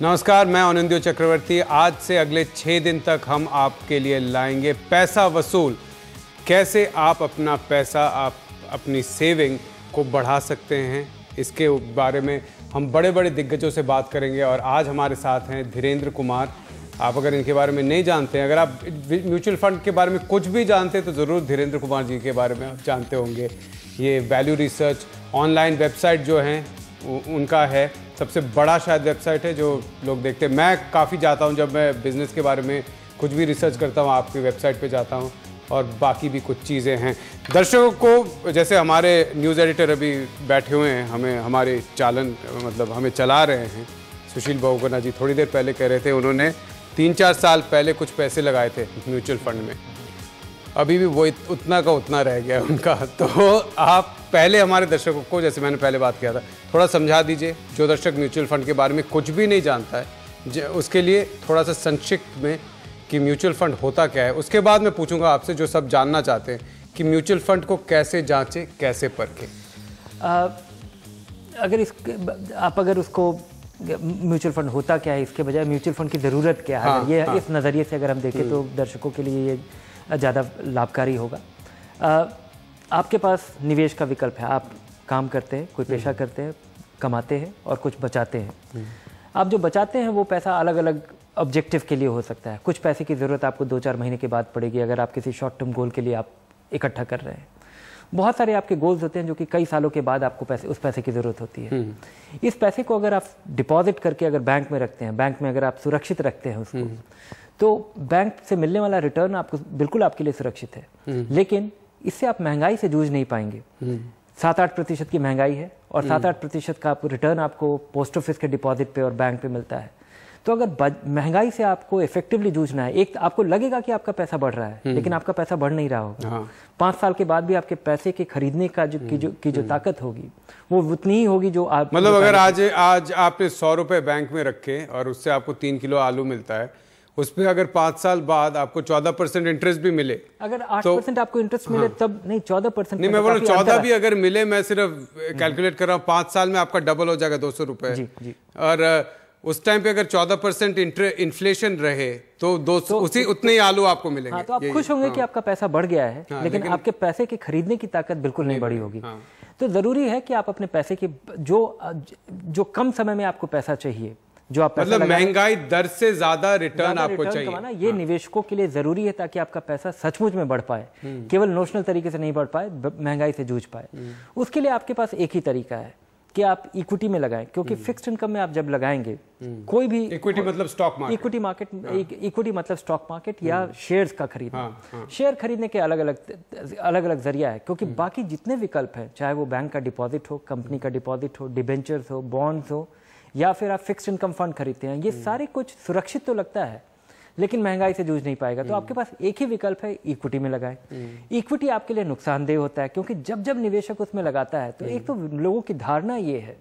नमस्कार, मैं आनंदो चक्रवर्ती। आज से अगले 6 दिन तक हम आपके लिए लाएंगे पैसा वसूल। कैसे आप अपना पैसा, आप अपनी सेविंग को बढ़ा सकते हैं, इसके बारे में हम बड़े बड़े दिग्गजों से बात करेंगे। और आज हमारे साथ हैं धीरेन्द्र कुमार। आप अगर इनके बारे में नहीं जानते हैं, अगर आप म्यूचुअल फंड के बारे में कुछ भी जानते हैं तो ज़रूर धीरेन्द्र कुमार जी के बारे में आप जानते होंगे। ये वैल्यू रिसर्च ऑनलाइन वेबसाइट जो हैं उनका है, सबसे बड़ा शायद वेबसाइट है जो लोग देखते हैं। मैं काफ़ी जाता हूं, जब मैं बिज़नेस के बारे में कुछ भी रिसर्च करता हूं आपकी वेबसाइट पे जाता हूं, और बाकी भी कुछ चीज़ें हैं। दर्शकों को, जैसे हमारे न्यूज़ एडिटर अभी बैठे हुए हैं, हमारे चालन मतलब हमें चला रहे हैं, सुशील बहुगुणा जी थोड़ी देर पहले कह रहे थे उन्होंने 3-4 साल पहले कुछ पैसे लगाए थे म्यूचुअल फंड में, अभी भी वो उतना का उतना रह गया है उनका। तो आप पहले हमारे दर्शकों को, जैसे मैंने पहले बात किया था, थोड़ा समझा दीजिए। जो दर्शक म्यूचुअल फंड के बारे में कुछ भी नहीं जानता है, उसके लिए थोड़ा सा संक्षिप्त में कि म्यूचुअल फंड होता क्या है। उसके बाद मैं पूछूंगा आपसे जो सब जानना चाहते हैं कि म्यूचुअल फंड को कैसे जांचें, कैसे परखें। अगर उसको म्यूचुअल फंड होता क्या है इसके बजाय म्यूचुअल फंड की ज़रूरत क्या है, इस नज़रिए से अगर हम देखें तो दर्शकों के लिए ये ज़्यादा लाभकारी होगा। आपके पास निवेश का विकल्प है। आप काम करते हैं, कोई पेशा करते हैं, कमाते हैं और कुछ बचाते हैं। आप जो बचाते हैं वो पैसा अलग अलग ऑब्जेक्टिव के लिए हो सकता है। कुछ पैसे की ज़रूरत आपको 2-4 महीने के बाद पड़ेगी अगर आप किसी शॉर्ट टर्म गोल के लिए आप इकट्ठा कर रहे हैं। बहुत सारे आपके गोल्स होते हैं जो कि कई सालों के बाद आपको उस पैसे की ज़रूरत होती है। इस पैसे को अगर आप डिपॉजिट करके अगर बैंक में रखते हैं, बैंक में अगर आप सुरक्षित रखते हैं उसको, तो बैंक से मिलने वाला रिटर्न आपको बिल्कुल आपके लिए सुरक्षित है। लेकिन इससे आप महंगाई से जूझ नहीं पाएंगे। 7-8% की महंगाई है और 7-8% का रिटर्न आपको पोस्ट ऑफिस के डिपॉजिट पे और बैंक पे मिलता है। तो अगर महंगाई से आपको इफेक्टिवली जूझना है, एक आपको लगेगा कि आपका पैसा बढ़ रहा है, लेकिन आपका पैसा बढ़ नहीं रहा होगा। 5 साल के बाद भी आपके पैसे के खरीदने का जो ताकत होगी वो उतनी ही होगी जो आप, मतलब अगर आज आपने 100 रुपए बैंक में रखे और उससे आपको 3 किलो आलू मिलता है, उस पर अगर 5 साल बाद आपको 14% इंटरेस्ट भी मिले, अगर 8% आपको इंटरेस्ट मिले तब नहीं, 14% नहीं, मैं बोल रहा हूँ 14 भी अगर मिले, मैं सिर्फ कैलकुलेट कर रहा हूँ, 5 साल में आपका डबल हो जाएगा 200 रुपए। और उस टाइम पे अगर 14% इन्फ्लेशन रहे तो उतने ही आलू आपको मिलेंगे। हाँ, तो आप खुश होंगे कि आपका पैसा बढ़ गया है, लेकिन आपके पैसे की खरीदने की ताकत बिल्कुल नहीं बढ़ी होगी। तो जरूरी है कि आप अपने पैसे की जो कम समय में आपको पैसा चाहिए, जो आप मतलब महंगाई दर से ज्यादा रिटर्न आपको चाहिए, ये निवेशकों के लिए जरूरी है ताकि आपका पैसा सचमुच में बढ़ पाए, केवल नोशनल तरीके से नहीं बढ़ पाए, महंगाई से जूझ पाए। उसके लिए आपके पास एक ही तरीका है कि आप इक्विटी में लगाएं, क्योंकि फिक्स्ड इनकम में आप जब लगाएंगे, कोई भी इक्विटी मतलब स्टॉक मार्केट, इक्विटी मतलब स्टॉक मार्केट या शेयर्स का खरीदना। शेयर खरीदने के अलग अलग जरिया है, क्योंकि बाकी जितने विकल्प हैं, चाहे वो बैंक का डिपॉजिट हो, कंपनी का डिपॉजिट हो, डिबेंचर्स हो, बॉन्ड्स हो, या फिर आप फिक्स्ड इनकम फंड खरीदते हैं, ये सारे कुछ सुरक्षित तो लगता है लेकिन महंगाई से जूझ नहीं पाएगा। तो आपके पास एक ही विकल्प है, इक्विटी में लगाएं। इक्विटी आपके लिए नुकसानदेह होता है, क्योंकि जब जब निवेशक उसमें लगाता है तो एक तो लोगों की धारणा ये है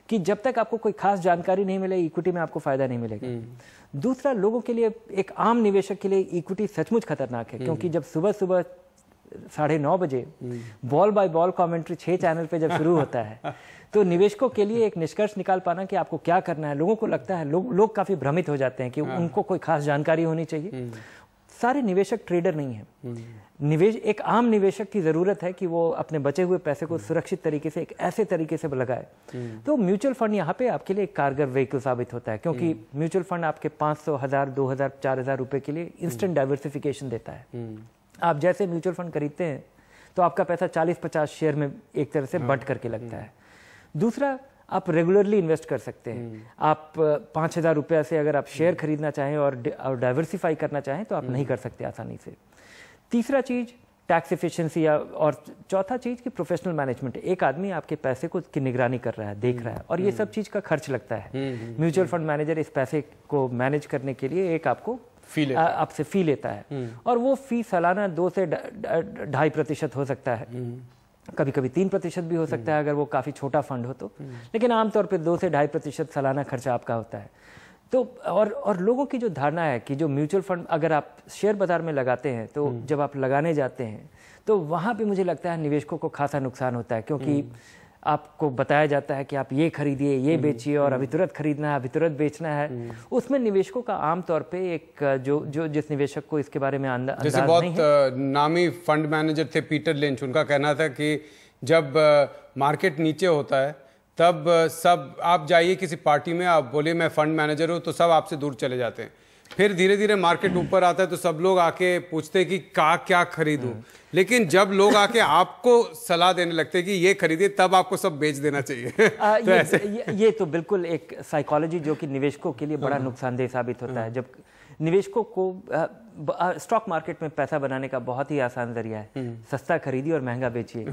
कि जब तक आपको कोई खास जानकारी नहीं मिले, इक्विटी में आपको फायदा नहीं मिलेगा। दूसरा, लोगों के लिए, एक आम निवेशक के लिए इक्विटी सचमुच खतरनाक है, क्योंकि जब सुबह सुबह 9:30 बजे ball by ball commentary 6 channel पे जब शुरू होता है तो निवेशकों के लिए एक निष्कर्ष निकाल पाना कि आपको क्या करना है, लोगों को लगता है, लोग काफी भ्रमित हो जाते हैं कि उनको कोई खास जानकारी होनी चाहिए। सारे निवेशक ट्रेडर नहीं है। एक आम निवेशक की जरूरत है कि वो अपने बचे हुए पैसे को सुरक्षित तरीके से, एक ऐसे तरीके से लगाए। तो म्यूचुअल फंड यहाँ पे आपके लिए एक कारगर व्हीकल साबित होता है, क्योंकि म्यूचुअल फंड आपके 500, 1000, 2000, 4000 रुपए के लिए इंस्टेंट डाइवर्सिफिकेशन देता है। आप जैसे म्यूचुअल फंड खरीदते हैं तो आपका पैसा 40-50 शेयर में एक तरह से बंट करके लगता है। दूसरा, आप रेगुलरली इन्वेस्ट कर सकते हैं। आप 5000 रुपये से अगर आप शेयर खरीदना चाहें और डाइवर्सिफाई करना चाहें तो आप नहीं कर सकते आसानी से। तीसरा चीज टैक्स एफिशिएंसी, और चौथा चीज कि प्रोफेशनल मैनेजमेंट। एक आदमी आपके पैसे को की निगरानी कर रहा है, देख रहा है, और ये सब चीज का खर्च लगता है। म्यूचुअल फंड मैनेजर इस पैसे को मैनेज करने के लिए एक आपको आपसे फी लेता है, और वो फी सालाना 2 से 2.5% हो सकता है, कभी कभी 3% भी हो सकता है अगर वो काफी छोटा फंड हो तो, लेकिन आमतौर पर 2 से 2.5% सालाना खर्चा आपका होता है। तो और लोगों की जो धारणा है कि जो म्यूचुअल फंड अगर आप शेयर बाजार में लगाते हैं तो जब आप लगाने जाते हैं तो वहाँ पे मुझे लगता है निवेशकों को खासा नुकसान होता है, क्योंकि आपको बताया जाता है कि आप ये खरीदिए, ये बेचिए और अभी तुरंत खरीदना है, अभी तुरंत बेचना है, उसमें निवेशकों का आमतौर पे एक जो जिस निवेशक को इसके बारे में अंदाज जैसे बहुत नामी फंड मैनेजर थे पीटर लिंच, उनका कहना था कि जब मार्केट नीचे होता है तब सब, आप जाइए किसी पार्टी में, आप बोलिए मैं फंड मैनेजर हूँ, तो सब आपसे दूर चले जाते हैं। फिर धीरे धीरे मार्केट ऊपर आता है तो सब लोग आके पूछते हैं कि क्या खरीदूं, लेकिन जब लोग आके आपको सलाह देने लगते हैं कि ये खरीदिए, तब आपको सब बेच देना चाहिए। तो ये तो बिल्कुल एक साइकोलॉजी जो कि निवेशकों के लिए बड़ा नुकसानदेह साबित होता है। जब निवेशकों को स्टॉक मार्केट में पैसा बनाने का बहुत ही आसान जरिया है, सस्ता खरीदिए और महंगा बेचिए,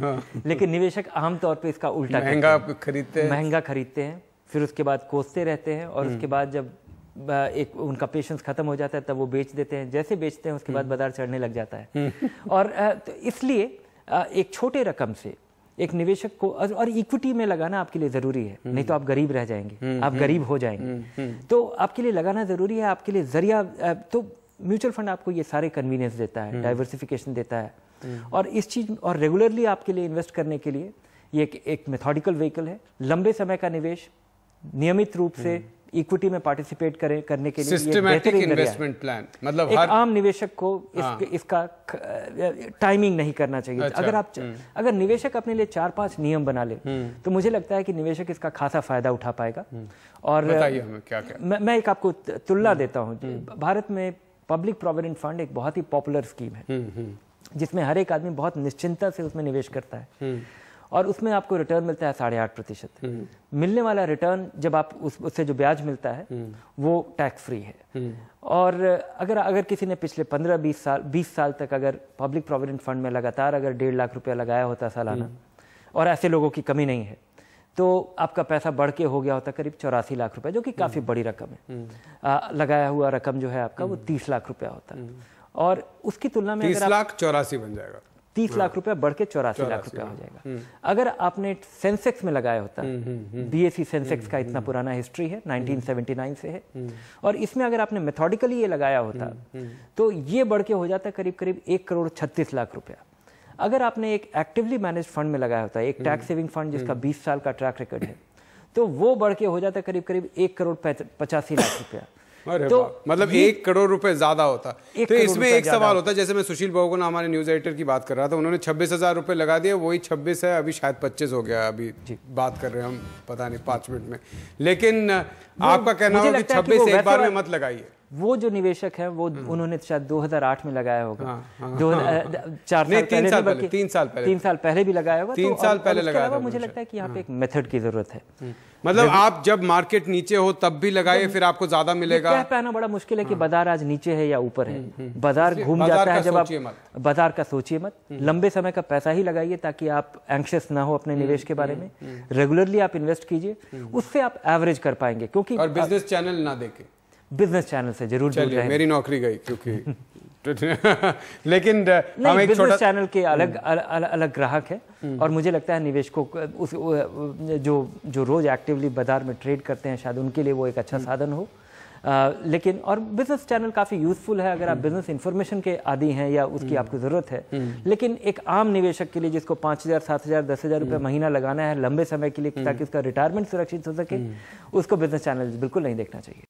लेकिन निवेशक आमतौर पे इसका उल्टा महंगा खरीदते हैं, फिर उसके बाद कोसते रहते हैं और उसके बाद जब एक उनका पेशेंस खत्म हो जाता है तब वो बेच देते हैं। जैसे बेचते हैं उसके बाद बाजार चढ़ने लग जाता है। और तो इसलिए एक छोटे रकम से एक निवेशक को, और इक्विटी में लगाना आपके लिए जरूरी है, नहीं तो आप गरीब रह जाएंगे, आप गरीब हो जाएंगे। तो आपके लिए लगाना जरूरी है, आपके लिए जरिया। तो म्यूचुअल फंड आपको ये सारे कन्वीनियंस देता है, डाइवर्सिफिकेशन देता है, और इस चीज और रेगुलरली आपके लिए इन्वेस्ट करने के लिए ये एक मेथोडिकल व्हीकल है। लंबे समय का निवेश, नियमित रूप से इक्विटी में पार्टिसिपेट करने के लिए सिस्टमैटिक इन्वेस्टमेंट प्लान, मतलब एक आम निवेशक को इसका टाइमिंग नहीं करना चाहिए। अगर निवेशक अपने लिए 4-5 नियम बना ले तो मुझे लगता है कि निवेशक इसका खासा फायदा उठा पाएगा। और बताइए हमें क्या मैं एक आपको तुलना देता हूँ। भारत में पब्लिक प्रोविडेंट फंड एक बहुत ही पॉपुलर स्कीम है जिसमें हर एक आदमी बहुत निश्चिंतता से उसमें निवेश करता है और उसमें आपको रिटर्न मिलता है 8.5%। मिलने वाला रिटर्न जब आप उससे जो ब्याज मिलता है वो टैक्स फ्री है। और अगर किसी ने पिछले 15-20 साल तक अगर पब्लिक प्रोविडेंट फंड में लगातार अगर 1.5 लाख रुपया लगाया होता सालाना, और ऐसे लोगों की कमी नहीं है, तो आपका पैसा बढ़ के हो गया होता करीब 84 लाख रुपए, जो कि काफ़ी बड़ी रकम है। लगाया हुआ रकम जो है आपका वो 30 लाख रुपया होता है। और उसकी तुलना में 30 लाख 84 बन जाएगा, 30 लाख रुपया बढ़ के 84 लाख रुपया हो जाएगा। अगर आपने सेंसेक्स में लगाया होता, बीएसई सेंसेक्स का इतना पुराना हिस्ट्री है, 1979 से है, और इसमें अगर आपने मेथोडिकली ये लगाया होता तो ये बढ़ के हो जाता करीब 1,36,00,000 रुपया। अगर आपने एक एक्टिवली मैनेज फंड में लगाया होता है, एक टैक्स सेविंग फंड जिसका 20 साल का ट्रैक रिकॉर्ड है, तो वो बढ़ के हो जाता करीब 1,85,00,000 रुपया। तो मतलब 1 करोड़ रुपए ज्यादा होता। तो इसमें एक सवाल होता है, जैसे मैं सुशील बहुगुणा हमारे न्यूज एडिटर की बात कर रहा था, उन्होंने 26,000 रुपए लगा दिए, वही 26 है, अभी शायद 25 हो गया, अभी बात कर रहे हैं हम, पता नहीं 5 मिनट में। लेकिन आपका कहना हो कि 26 एक बार में मत लगाइए। वो जो निवेशक है वो उन्होंने शायद 2008 में लगाया होगा, 3 साल पहले भी लगाया होगा, 3 साल पहले लगाया। मुझे लगता है कि यहाँ पे एक मेथड की जरूरत है। मतलब आप जब मार्केट नीचे हो तब भी लगाइए, फिर आपको ज्यादा मिलेगा। कह पाना बड़ा मुश्किल है कि बाजार आज नीचे है या ऊपर है। बाजार घूम जाता है, जब आप बाजार का सोचिए मत, लंबे समय का पैसा ही लगाइए ताकि आप एंक्शियस ना हो अपने निवेश के बारे में। रेगुलरली आप इन्वेस्ट कीजिए, उससे आप एवरेज कर पाएंगे। क्योंकि और बिजनेस चैनल ना देखे, बिजनेस चैनल से जरूर दूर रहें। मेरी नौकरी गई क्योंकि लेकिन हम एक बिजनेस चैनल के अलग ग्राहक है, और मुझे लगता है निवेशकों जो रोज एक्टिवली बाजार में ट्रेड करते हैं शायद उनके लिए वो एक अच्छा साधन हो। लेकिन और बिजनेस चैनल काफ़ी यूजफुल है अगर आप बिजनेस इंफॉर्मेशन के आदी हैं या उसकी आपको ज़रूरत है। लेकिन एक आम निवेशक के लिए जिसको 5,000, 7,000, 10,000 रुपये महीना लगाना है लंबे समय के लिए ताकि उसका रिटायरमेंट सुरक्षित हो सके, उसको बिजनेस चैनल बिल्कुल नहीं देखना चाहिए।